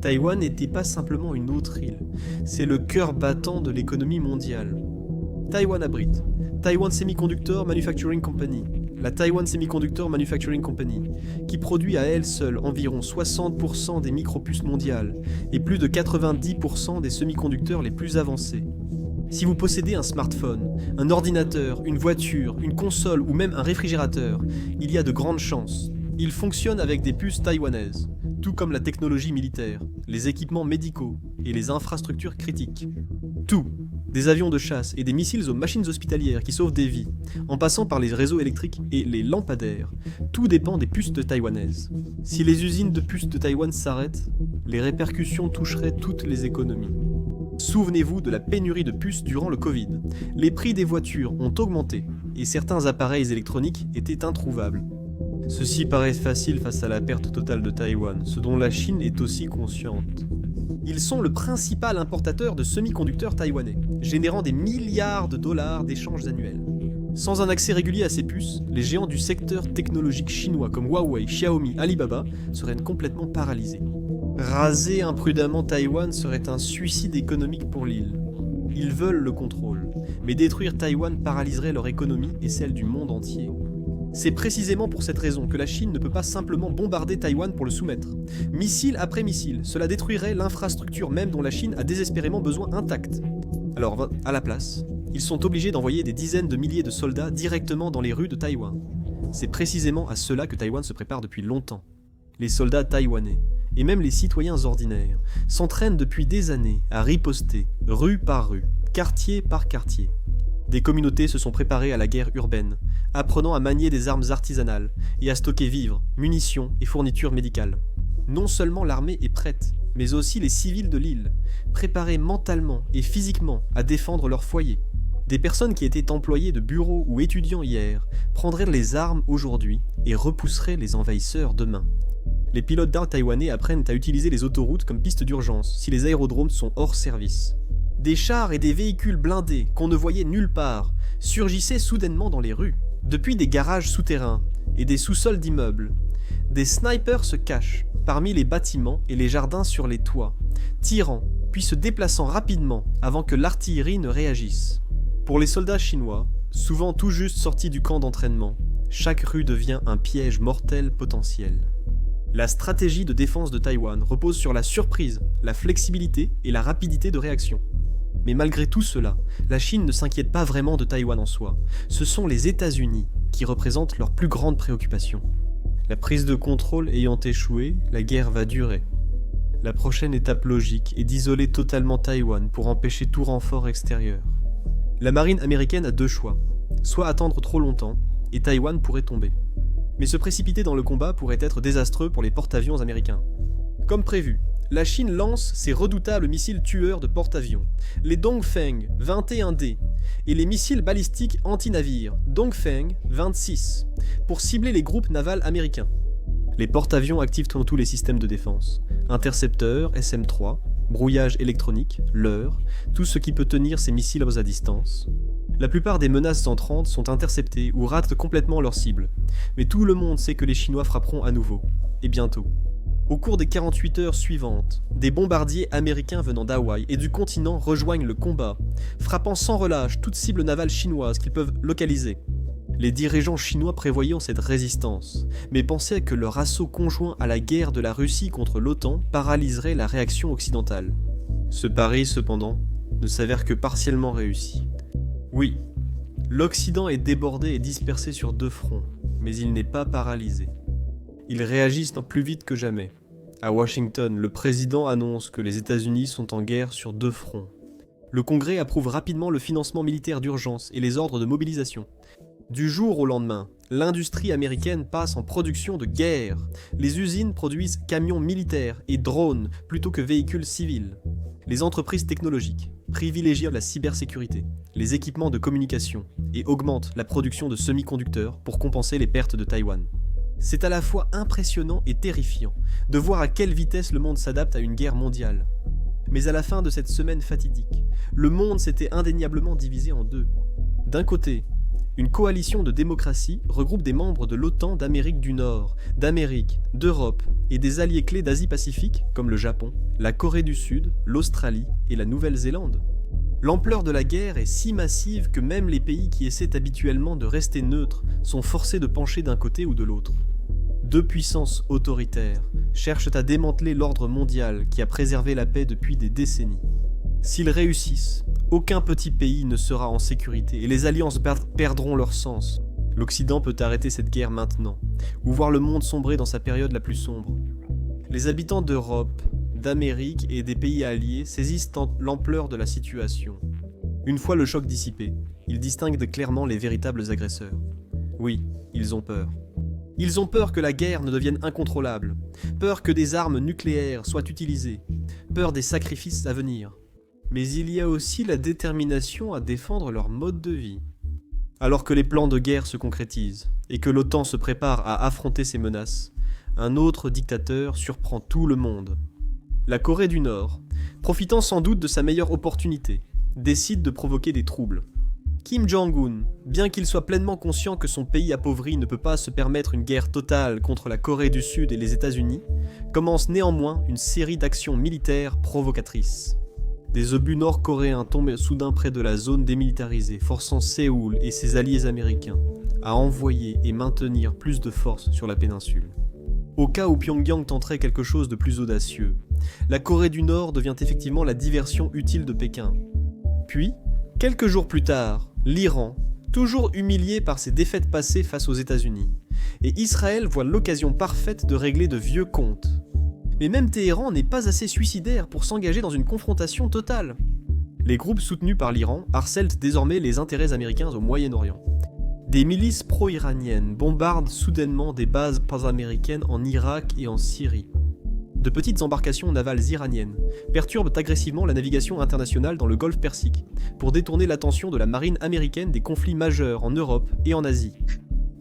A: Taïwan n'était pas simplement une autre île, c'est le cœur battant de l'économie mondiale. Taïwan abrite Taiwan Semiconductor Manufacturing Company, la Taiwan Semiconductor Manufacturing Company, qui produit à elle seule environ 60% des micropuces mondiales et plus de 90% des semi-conducteurs les plus avancés. Si vous possédez un smartphone, un ordinateur, une voiture, une console ou même un réfrigérateur, il y a de grandes chances. Il fonctionne avec des puces taïwanaises, tout comme la technologie militaire, les équipements médicaux et les infrastructures critiques. Tout, des avions de chasse et des missiles aux machines hospitalières qui sauvent des vies, en passant par les réseaux électriques et les lampadaires, tout dépend des puces de taïwanaises. Si les usines de puces de Taïwan s'arrêtent, les répercussions toucheraient toutes les économies. Souvenez-vous de la pénurie de puces durant le Covid. Les prix des voitures ont augmenté et certains appareils électroniques étaient introuvables. Ceci paraît facile face à la perte totale de Taïwan, ce dont la Chine est aussi consciente. Ils sont le principal importateur de semi-conducteurs taïwanais, générant des milliards de dollars d'échanges annuels. Sans un accès régulier à ces puces, les géants du secteur technologique chinois comme Huawei, Xiaomi, Alibaba seraient complètement paralysés. Raser imprudemment Taïwan serait un suicide économique pour l'île. Ils veulent le contrôle, mais détruire Taïwan paralyserait leur économie et celle du monde entier. C'est précisément pour cette raison que la Chine ne peut pas simplement bombarder Taïwan pour le soumettre. Missile après missile, cela détruirait l'infrastructure même dont la Chine a désespérément besoin intacte. Alors, à la place, ils sont obligés d'envoyer des dizaines de milliers de soldats directement dans les rues de Taïwan. C'est précisément à cela que Taïwan se prépare depuis longtemps. Les soldats taïwanais, et même les citoyens ordinaires, s'entraînent depuis des années à riposter, rue par rue, quartier par quartier. Des communautés se sont préparées à la guerre urbaine, apprenant à manier des armes artisanales et à stocker vivres, munitions et fournitures médicales. Non seulement l'armée est prête, mais aussi les civils de l'île, préparés mentalement et physiquement à défendre leur foyer. Des personnes qui étaient employées de bureaux ou étudiants hier prendraient les armes aujourd'hui et repousseraient les envahisseurs demain. Les pilotes d'armes taïwanais apprennent à utiliser les autoroutes comme pistes d'urgence si les aérodromes sont hors service. Des chars et des véhicules blindés qu'on ne voyait nulle part surgissaient soudainement dans les rues. Depuis des garages souterrains et des sous-sols d'immeubles, des snipers se cachent parmi les bâtiments et les jardins sur les toits, tirant puis se déplaçant rapidement avant que l'artillerie ne réagisse. Pour les soldats chinois, souvent tout juste sortis du camp d'entraînement, chaque rue devient un piège mortel potentiel. La stratégie de défense de Taïwan repose sur la surprise, la flexibilité et la rapidité de réaction. Mais malgré tout cela, la Chine ne s'inquiète pas vraiment de Taïwan en soi. Ce sont les États-Unis qui représentent leur plus grande préoccupation. La prise de contrôle ayant échoué, la guerre va durer. La prochaine étape logique est d'isoler totalement Taïwan pour empêcher tout renfort extérieur. La marine américaine a deux choix, soit attendre trop longtemps, et Taïwan pourrait tomber. Mais se précipiter dans le combat pourrait être désastreux pour les porte-avions américains. Comme prévu, la Chine lance ses redoutables missiles tueurs de porte-avions, les Dongfeng 21D, et les missiles balistiques anti-navires Dongfeng 26, pour cibler les groupes navals américains. Les porte-avions activent tous les systèmes de défense, intercepteurs, SM-3, brouillage électronique, leurre, tout ce qui peut tenir ces missiles à distance. La plupart des menaces entrantes sont interceptées ou ratent complètement leur cible, mais tout le monde sait que les Chinois frapperont à nouveau, et bientôt. Au cours des 48 heures suivantes, des bombardiers américains venant d'Hawaï et du continent rejoignent le combat, frappant sans relâche toute cible navale chinoise qu'ils peuvent localiser. Les dirigeants chinois prévoyaient cette résistance, mais pensaient que leur assaut conjoint à la guerre de la Russie contre l'OTAN paralyserait la réaction occidentale. Ce pari, cependant, ne s'avère que partiellement réussi. Oui, l'Occident est débordé et dispersé sur deux fronts, mais il n'est pas paralysé. Ils réagissent plus vite que jamais. À Washington, le président annonce que les États-Unis sont en guerre sur deux fronts. Le Congrès approuve rapidement le financement militaire d'urgence et les ordres de mobilisation. Du jour au lendemain, l'industrie américaine passe en production de guerre. Les usines produisent camions militaires et drones plutôt que véhicules civils. Les entreprises technologiques privilégient la cybersécurité, les équipements de communication et augmentent la production de semi-conducteurs pour compenser les pertes de Taïwan. C'est à la fois impressionnant et terrifiant de voir à quelle vitesse le monde s'adapte à une guerre mondiale. Mais à la fin de cette semaine fatidique, le monde s'était indéniablement divisé en deux. D'un côté, une coalition de démocraties regroupe des membres de l'OTAN d'Amérique du Nord, d'Amérique, d'Europe et des alliés clés d'Asie-Pacifique comme le Japon, la Corée du Sud, l'Australie et la Nouvelle-Zélande. L'ampleur de la guerre est si massive que même les pays qui essaient habituellement de rester neutres sont forcés de pencher d'un côté ou de l'autre. Deux puissances autoritaires cherchent à démanteler l'ordre mondial qui a préservé la paix depuis des décennies. S'ils réussissent, aucun petit pays ne sera en sécurité et les alliances perdront leur sens. L'Occident peut arrêter cette guerre maintenant, ou voir le monde sombrer dans sa période la plus sombre. Les habitants d'Europe, d'Amérique et des pays alliés saisissent l'ampleur de la situation. Une fois le choc dissipé, ils distinguent clairement les véritables agresseurs. Oui, ils ont peur. Ils ont peur que la guerre ne devienne incontrôlable, peur que des armes nucléaires soient utilisées, peur des sacrifices à venir. Mais il y a aussi la détermination à défendre leur mode de vie. Alors que les plans de guerre se concrétisent et que l'OTAN se prépare à affronter ces menaces, un autre dictateur surprend tout le monde. La Corée du Nord, profitant sans doute de sa meilleure opportunité, décide de provoquer des troubles. Kim Jong-un, bien qu'il soit pleinement conscient que son pays appauvri ne peut pas se permettre une guerre totale contre la Corée du Sud et les États-Unis, commence néanmoins une série d'actions militaires provocatrices. Des obus nord-coréens tombent soudain près de la zone démilitarisée, forçant Séoul et ses alliés américains à envoyer et maintenir plus de forces sur la péninsule. Au cas où Pyongyang tenterait quelque chose de plus audacieux, la Corée du Nord devient effectivement la diversion utile de Pékin. Puis, quelques jours plus tard, l'Iran, toujours humilié par ses défaites passées face aux États-Unis, et Israël voit l'occasion parfaite de régler de vieux comptes. Mais même Téhéran n'est pas assez suicidaire pour s'engager dans une confrontation totale. Les groupes soutenus par l'Iran harcèlent désormais les intérêts américains au Moyen-Orient. Des milices pro-iraniennes bombardent soudainement des bases américaines en Irak et en Syrie. De petites embarcations navales iraniennes perturbent agressivement la navigation internationale dans le golfe Persique pour détourner l'attention de la marine américaine des conflits majeurs en Europe et en Asie.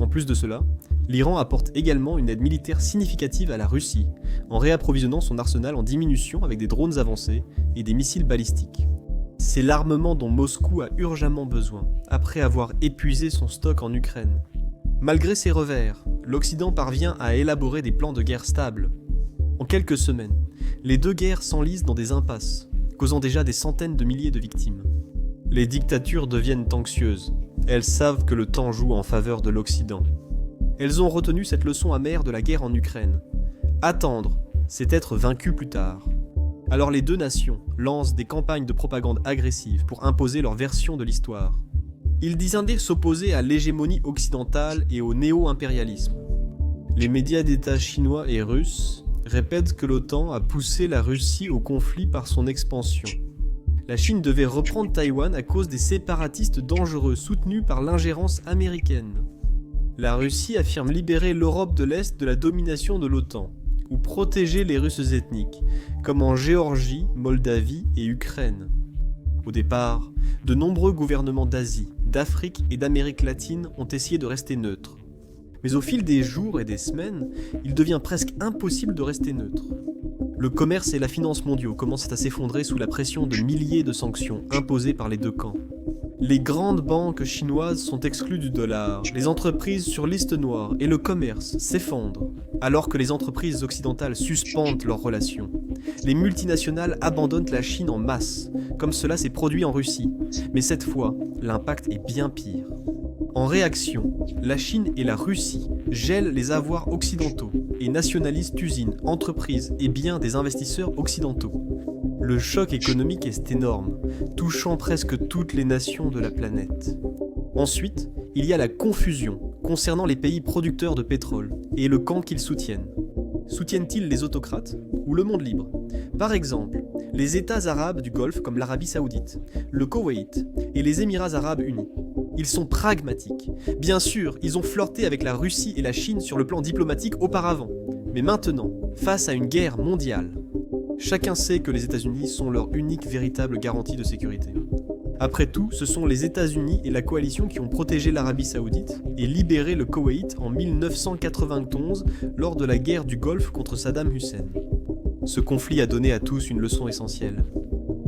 A: En plus de cela, l'Iran apporte également une aide militaire significative à la Russie, en réapprovisionnant son arsenal en diminution avec des drones avancés et des missiles balistiques. C'est l'armement dont Moscou a urgemment besoin, après avoir épuisé son stock en Ukraine. Malgré ces revers, l'Occident parvient à élaborer des plans de guerre stables. En quelques semaines, les deux guerres s'enlisent dans des impasses, causant déjà des centaines de milliers de victimes. Les dictatures deviennent anxieuses. Elles savent que le temps joue en faveur de l'Occident. Elles ont retenu cette leçon amère de la guerre en Ukraine. Attendre, c'est être vaincu plus tard. Alors les deux nations lancent des campagnes de propagande agressive pour imposer leur version de l'histoire. Ils disent s'opposer à l'hégémonie occidentale et au néo-impérialisme. Les médias d'État chinois et russes répètent que l'OTAN a poussé la Russie au conflit par son expansion. La Chine devait reprendre Taïwan à cause des séparatistes dangereux soutenus par l'ingérence américaine. La Russie affirme libérer l'Europe de l'Est de la domination de l'OTAN, ou protéger les Russes ethniques, comme en Géorgie, Moldavie et Ukraine. Au départ, de nombreux gouvernements d'Asie, d'Afrique et d'Amérique latine ont essayé de rester neutres. Mais au fil des jours et des semaines, il devient presque impossible de rester neutre. Le commerce et la finance mondiaux commencent à s'effondrer sous la pression de milliers de sanctions imposées par les deux camps. Les grandes banques chinoises sont exclues du dollar, les entreprises sur liste noire et le commerce s'effondrent, alors que les entreprises occidentales suspendent leurs relations. Les multinationales abandonnent la Chine en masse, comme cela s'est produit en Russie, mais cette fois, l'impact est bien pire. En réaction, la Chine et la Russie gèlent les avoirs occidentaux et nationalisent usines, entreprises et biens des investisseurs occidentaux. Le choc économique est énorme, touchant presque toutes les nations de la planète. Ensuite, il y a la confusion concernant les pays producteurs de pétrole et le camp qu'ils soutiennent. Soutiennent-ils les autocrates ou le monde libre ? Par exemple, les États arabes du Golfe comme l'Arabie Saoudite, le Koweït et les Émirats arabes unis. Ils sont pragmatiques. Bien sûr, ils ont flirté avec la Russie et la Chine sur le plan diplomatique auparavant. Mais maintenant, face à une guerre mondiale, chacun sait que les États-Unis sont leur unique véritable garantie de sécurité. Après tout, ce sont les États-Unis et la coalition qui ont protégé l'Arabie Saoudite et libéré le Koweït en 1991 lors de la guerre du Golfe contre Saddam Hussein. Ce conflit a donné à tous une leçon essentielle.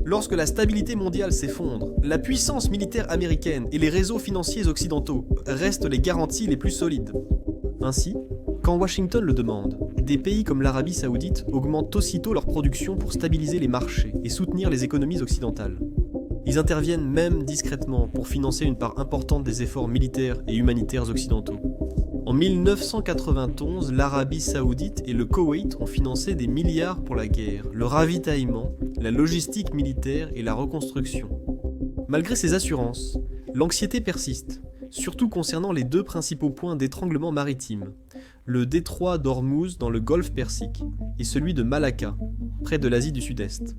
A: Lorsque la stabilité mondiale s'effondre, la puissance militaire américaine et les réseaux financiers occidentaux restent les garanties les plus solides. Ainsi, quand Washington le demande, des pays comme l'Arabie Saoudite augmentent aussitôt leur production pour stabiliser les marchés et soutenir les économies occidentales. Ils interviennent même discrètement pour financer une part importante des efforts militaires et humanitaires occidentaux. En 1991, l'Arabie Saoudite et le Koweït ont financé des milliards pour la guerre, le ravitaillement, la logistique militaire et la reconstruction. Malgré ces assurances, l'anxiété persiste, surtout concernant les deux principaux points d'étranglement maritime, le détroit d'Ormuz dans le golfe Persique et celui de Malacca, près de l'Asie du Sud-Est.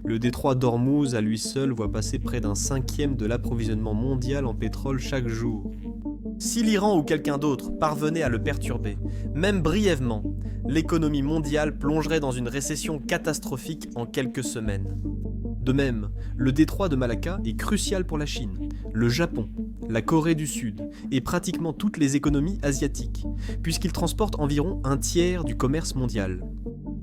A: Le détroit d'Ormuz à lui seul voit passer près d'un cinquième de l'approvisionnement mondial en pétrole chaque jour. Si l'Iran ou quelqu'un d'autre parvenait à le perturber, même brièvement, l'économie mondiale plongerait dans une récession catastrophique en quelques semaines. De même, le détroit de Malacca est crucial pour la Chine, le Japon, la Corée du Sud et pratiquement toutes les économies asiatiques, puisqu'il transporte environ un tiers du commerce mondial.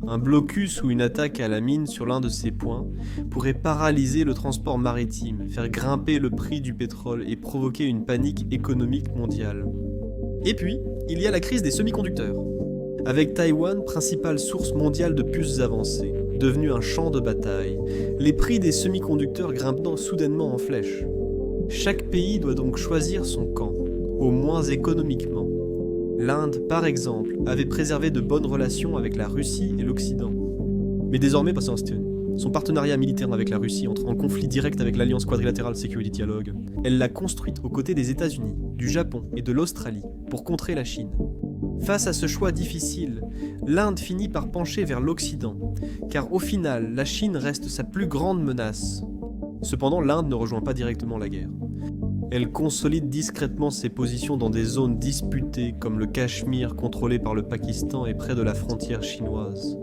A: Un blocus ou une attaque à la mine sur l'un de ces points pourrait paralyser le transport maritime, faire grimper le prix du pétrole et provoquer une panique économique mondiale. Et puis, il y a la crise des semi-conducteurs. Avec Taïwan, principale source mondiale de puces avancées, devenue un champ de bataille, les prix des semi-conducteurs grimpant soudainement en flèche. Chaque pays doit donc choisir son camp, au moins économiquement. L'Inde, par exemple, avait préservé de bonnes relations avec la Russie et l'Occident. Mais désormais, son partenariat militaire avec la Russie entre en conflit direct avec l'Alliance quadrilatérale Security Dialogue. Elle l'a construite aux côtés des États-Unis, du Japon et de l'Australie pour contrer la Chine. Face à ce choix difficile, l'Inde finit par pencher vers l'Occident, car au final, la Chine reste sa plus grande menace. Cependant, l'Inde ne rejoint pas directement la guerre. Elle consolide discrètement ses positions dans des zones disputées comme le Cachemire contrôlé par le Pakistan et près de la frontière chinoise.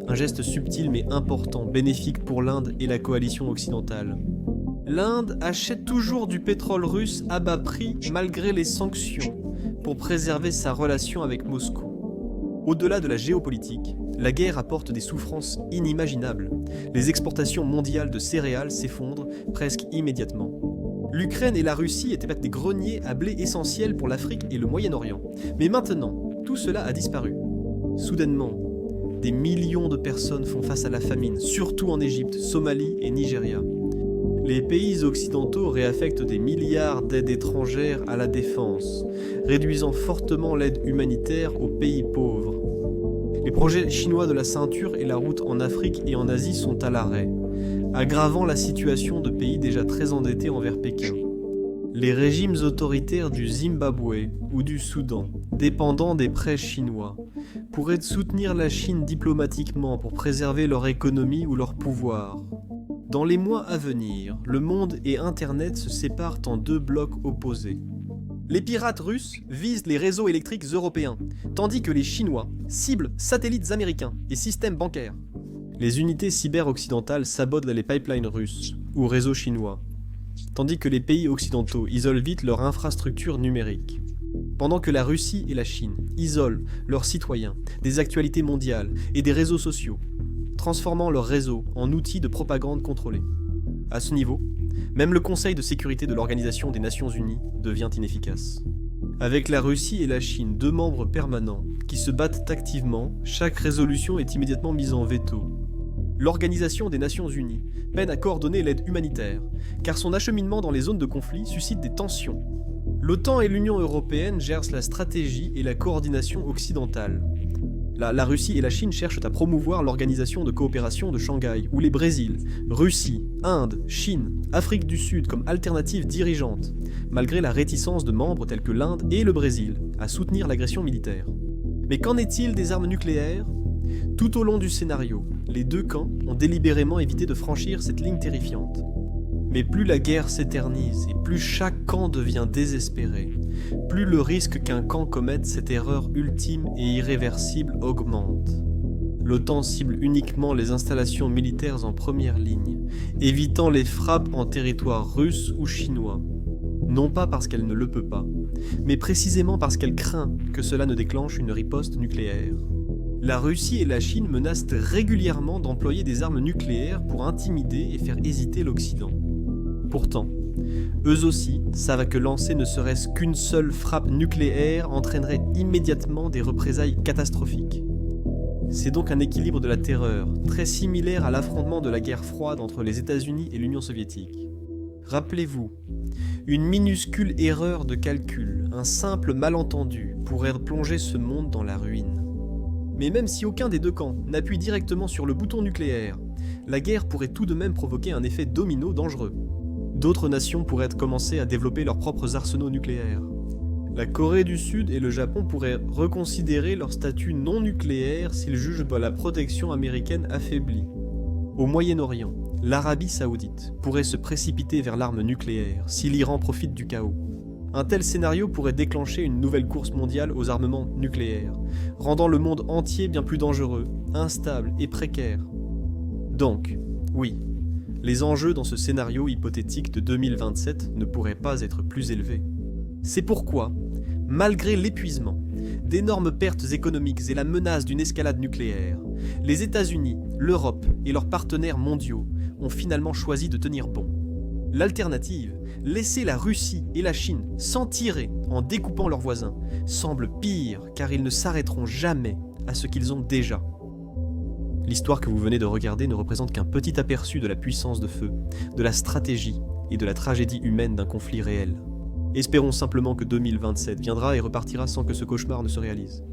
A: Un geste subtil mais important, bénéfique pour l'Inde et la coalition occidentale. L'Inde achète toujours du pétrole russe à bas prix malgré les sanctions pour préserver sa relation avec Moscou. Au-delà de la géopolitique, la guerre apporte des souffrances inimaginables. Les exportations mondiales de céréales s'effondrent presque immédiatement. L'Ukraine et la Russie étaient des greniers à blé essentiels pour l'Afrique et le Moyen-Orient. Mais maintenant, tout cela a disparu. Soudainement, des millions de personnes font face à la famine, surtout en Égypte, Somalie et Nigeria. Les pays occidentaux réaffectent des milliards d'aides étrangères à la défense, réduisant fortement l'aide humanitaire aux pays pauvres. Les projets chinois de la ceinture et la route en Afrique et en Asie sont à l'arrêt, aggravant la situation de pays déjà très endettés envers Pékin. Les régimes autoritaires du Zimbabwe ou du Soudan, dépendant des prêts chinois, pourraient soutenir la Chine diplomatiquement pour préserver leur économie ou leur pouvoir. Dans les mois à venir, le monde et Internet se séparent en deux blocs opposés. Les pirates russes visent les réseaux électriques européens, tandis que les Chinois ciblent satellites américains et systèmes bancaires. Les unités cyber-occidentales sabotent les pipelines russes ou réseaux chinois, tandis que les pays occidentaux isolent vite leur infrastructure numérique. Pendant que la Russie et la Chine isolent leurs citoyens des actualités mondiales et des réseaux sociaux, transformant leurs réseaux en outils de propagande contrôlés. À ce niveau, même le Conseil de sécurité de l'Organisation des Nations Unies devient inefficace. Avec la Russie et la Chine, deux membres permanents qui se battent activement, chaque résolution est immédiatement mise en veto. L'Organisation des Nations Unies peine à coordonner l'aide humanitaire, car son acheminement dans les zones de conflit suscite des tensions. L'OTAN et l'Union européenne gèrent la stratégie et la coordination occidentale. La Russie et la Chine cherchent à promouvoir l'organisation de coopération de Shanghai, où les Brésil, Russie, Inde, Chine, Afrique du Sud comme alternatives dirigeantes, malgré la réticence de membres tels que l'Inde et le Brésil à soutenir l'agression militaire. Mais qu'en est-il des armes nucléaires ? Tout au long du scénario, les deux camps ont délibérément évité de franchir cette ligne terrifiante. Mais plus la guerre s'éternise et plus chaque camp devient désespéré, plus le risque qu'un camp commette cette erreur ultime et irréversible augmente. L'OTAN cible uniquement les installations militaires en première ligne, évitant les frappes en territoire russe ou chinois. Non pas parce qu'elle ne le peut pas, mais précisément parce qu'elle craint que cela ne déclenche une riposte nucléaire. La Russie et la Chine menacent régulièrement d'employer des armes nucléaires pour intimider et faire hésiter l'Occident. Pourtant, eux aussi savent que lancer ne serait-ce qu'une seule frappe nucléaire entraînerait immédiatement des représailles catastrophiques. C'est donc un équilibre de la terreur, très similaire à l'affrontement de la guerre froide entre les États-Unis et l'Union soviétique. Rappelez-vous, une minuscule erreur de calcul, un simple malentendu, pourrait plonger ce monde dans la ruine. Mais même si aucun des deux camps n'appuie directement sur le bouton nucléaire, la guerre pourrait tout de même provoquer un effet domino dangereux. D'autres nations pourraient commencer à développer leurs propres arsenaux nucléaires. La Corée du Sud et le Japon pourraient reconsidérer leur statut non nucléaire s'ils jugent la protection américaine affaiblie. Au Moyen-Orient, l'Arabie saoudite pourrait se précipiter vers l'arme nucléaire si l'Iran profite du chaos. Un tel scénario pourrait déclencher une nouvelle course mondiale aux armements nucléaires, rendant le monde entier bien plus dangereux, instable et précaire. Donc, oui, les enjeux dans ce scénario hypothétique de 2027 ne pourraient pas être plus élevés. C'est pourquoi, malgré l'épuisement, d'énormes pertes économiques et la menace d'une escalade nucléaire, les États-Unis, l'Europe et leurs partenaires mondiaux ont finalement choisi de tenir bon. L'alternative, laisser la Russie et la Chine s'en tirer en découpant leurs voisins, semble pire car ils ne s'arrêteront jamais à ce qu'ils ont déjà. L'histoire que vous venez de regarder ne représente qu'un petit aperçu de la puissance de feu, de la stratégie et de la tragédie humaine d'un conflit réel. Espérons simplement que 2027 viendra et repartira sans que ce cauchemar ne se réalise.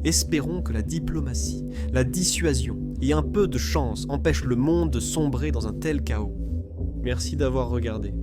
A: Espérons que la diplomatie, la dissuasion et un peu de chance empêchent le monde de sombrer dans un tel chaos. Merci d'avoir regardé.